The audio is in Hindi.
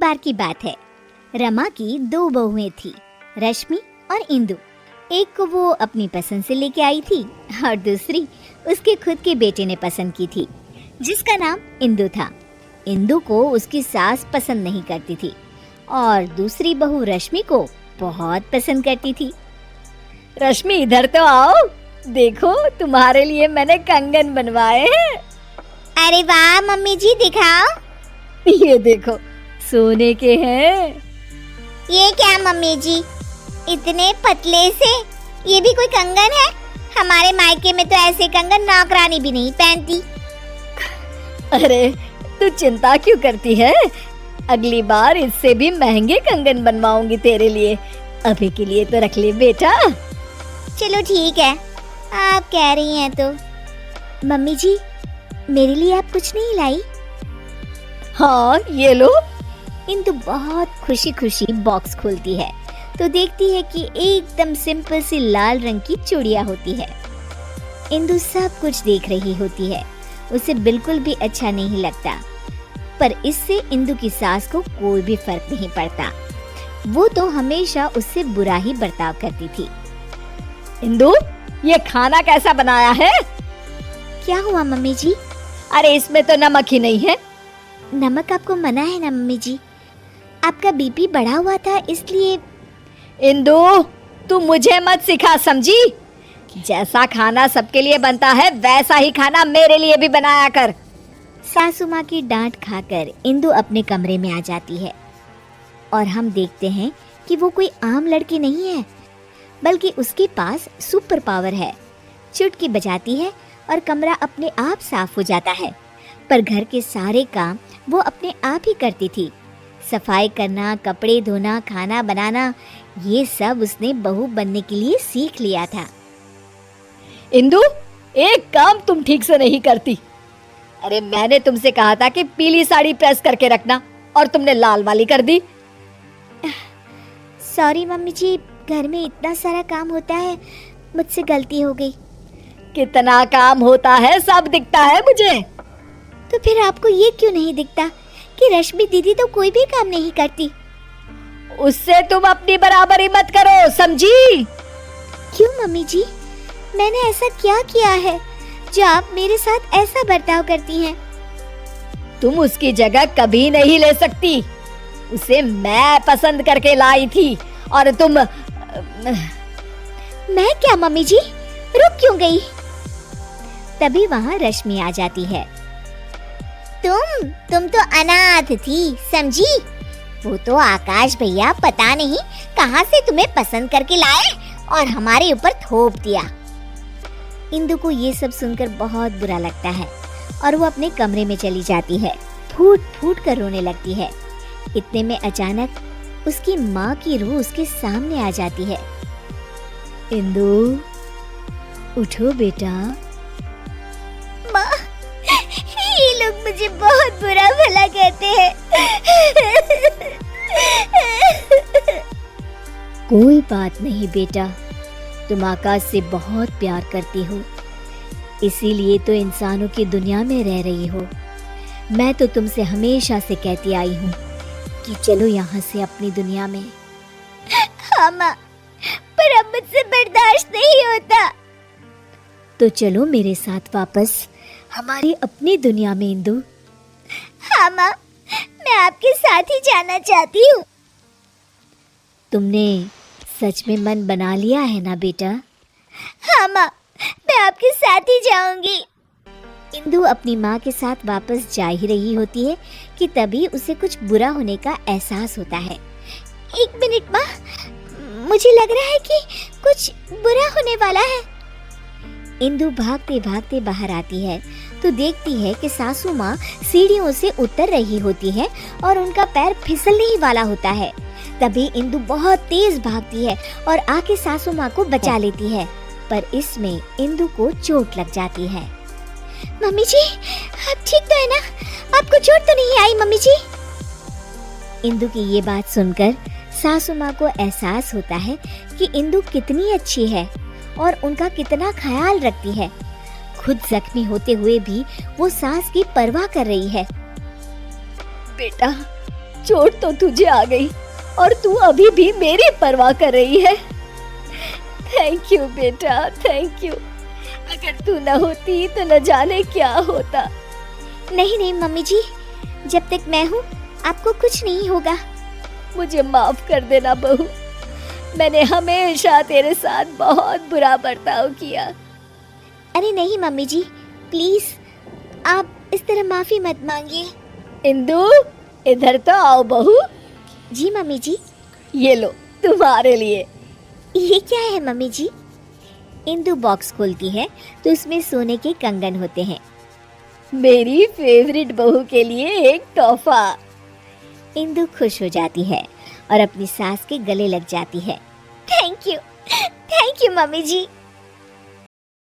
बार की बात है। रमा की दो बहुएं थी, रश्मि और इंदु। एक को वो अपनी पसंद से लेके आई थी और दूसरी उसके खुद के बेटे ने पसंद की थी, जिसका नाम इंदु था। इंदु को उसकी सास पसंद नहीं करती थी और दूसरी बहू रश्मि को बहुत पसंद करती थी। रश्मि इधर तो आओ, देखो तुम्हारे लिए मैंने कंगन बनवाए हैं। अरे वाह मम्मी जी, दिखाओ। ये देखो, सोने के हैं। ये क्या मम्मी जी, इतने पतले से, ये भी कोई कंगन है? हमारे मायके में तो ऐसे कंगन नौकरानी भी नहीं पहनती। अरे तू चिंता क्यों करती है, अगली बार इससे भी महंगे कंगन बनवाऊंगी तेरे लिए। अभी के लिए तो रख ले बेटा। चलो ठीक है, आप कह रही हैं तो। मम्मी जी, मेरे लिए आप कुछ नहीं लाई? हाँ ये लो। इंदु बहुत खुशी खुशी बॉक्स खोलती है तो देखती है कि एकदम सिंपल सी लाल रंग की चूड़िया होती है। इंदु सब कुछ देख रही होती है, उसे बिल्कुल भी अच्छा नहीं लगता, पर इससे इंदु की सास को कोई भी फर्क नहीं पड़ता। वो तो हमेशा उससे बुरा ही बर्ताव करती थी। इंदु, ये खाना कैसा बनाया है? क्या हुआ मम्मी जी? अरे इसमें तो नमक ही नहीं है। नमक आपको मना है ना मम्मी जी, आपका बीपी बढ़ा हुआ था इसलिए। इंदु, तू मुझे मत सिखा, समझी? जैसा खाना सबके लिए बनता है वैसा ही खाना मेरे लिए भी बनाया कर। सासू माँ की डांट खाकर इंदु अपने कमरे में आ जाती है और हम देखते हैं कि वो कोई आम लड़की नहीं है, बल्कि उसके पास सुपर पावर है। चुटकी बजाती है और कमरा अपने आप साफ हो जाता है। पर घर के सारे काम वो अपने आप ही करती थी। सफाई करना, कपड़े धोना, खाना बनाना, ये सब उसने बहू बनने के लिए सीख लिया था। इंदु, एक काम तुम ठीक से नहीं करती। अरे मैंने तुमसे कहा था कि पीली साड़ी प्रेस करके रखना और तुमने लाल वाली कर दी। सॉरी मम्मी जी, घर में इतना सारा काम होता है, मुझसे गलती हो गई। कितना काम होता है सब दिखता है मुझे। तो फिर आपको ये क्यों नहीं दिखता कि रश्मि दीदी तो कोई भी काम नहीं करती? उससे तुम अपनी बराबरी मत करो, समझी? क्यों मम्मी जी, मैंने ऐसा क्या किया है जो आप मेरे साथ ऐसा बर्ताव करती हैं? तुम उसकी जगह कभी नहीं ले सकती। उसे मैं पसंद करके लाई थी और तुम। मैं क्या मम्मी जी, रुक क्यों गई? तभी वहाँ रश्मि आ जाती है। तुम तो अनाथ थी, समझी? वो तो आकाश भैया पता नहीं कहाँ से तुम्हें पसंद करके लाए और हमारे ऊपर थोप दिया। इंदु को ये सब सुनकर बहुत बुरा लगता है और वो अपने कमरे में चली जाती है। फूट फूट कर रोने लगती है। इतने में अचानक उसकी माँ की रूह उसके सामने आ जाती है। इंदु, उठो बेटा। माँ, ये लोग मुझे बहुत बुरा भला कहते हैं। कोई बात नहीं बेटा, तुम आकाश से बहुत प्यार करती हो, इसीलिए तो इंसानों की दुनिया में रह रही हो। मैं तो तुमसे हमेशा से कहती आई हूँ कि चलो यहाँ से अपनी दुनिया में। हाँ माँ, पर अब मुझसे बर्दाश्त नहीं होता। तो चलो मेरे साथ वापस हमारी अपनी दुनिया में इंदु। हाँ माँ, मैं आपके साथ ही जाना चाहती हूँ। तुमने सच में मन बना लिया है ना बेटा? हाँ माँ, मैं आपके साथ ही जाऊंगी। इंदु अपनी माँ के साथ वापस जा ही रही होती है कि तभी उसे कुछ बुरा होने का एहसास होता है। एक मिनट माँ, मुझे लग रहा है कि कुछ बुरा होने वाला है। इंदु भागते भागते बाहर आती है तो देखती है कि सासू माँ सीढ़ियों से उतर रही होती है और उनका पैर फिसलने ही वाला होता है। तभी इंदु बहुत तेज भागती है और आके सासू माँ को बचा लेती है, पर इसमें इंदु को चोट लग जाती है। मम्मी जी, आप ठीक तो है ना? आपको चोट तो नहीं आई मम्मी जी? इंदु की ये बात सुनकर सासू माँ को एहसास होता है कि इंदु कितनी अच्छी है और उनका कितना ख्याल रखती है। खुद जख्मी होते हुए भी वो सास की परवाह कर रही है। बेटा, चोट तो तुझे आ गई और तू अभी भी मेरी परवाह कर रही है। थैंक यू बेटा, थैंक यू। अगर तू न होती तो न जाने क्या होता। नहीं नहीं मम्मी जी, जब तक मैं हूँ आपको कुछ नहीं होगा। मुझे माफ कर देना बहू, मैंने हमेशा तेरे साथ बहुत बुरा बर्ताव किया। अरे नहीं मम्मी जी, प्लीज आप इस तरह माफी मत मांगिए। इंदु, इधर तो आओ बहू। जी मम्मी जी। ये लो तुम्हारे लिए। ये क्या है मम्मी जी? इंदु बॉक्स खोलती है तो उसमें सोने के कंगन होते हैं। मेरी फेवरेट बहू के लिए एक तोहफा। इंदु खुश हो जाती है और अपनी सास के गले लग जाती है। Thank you mummy ji.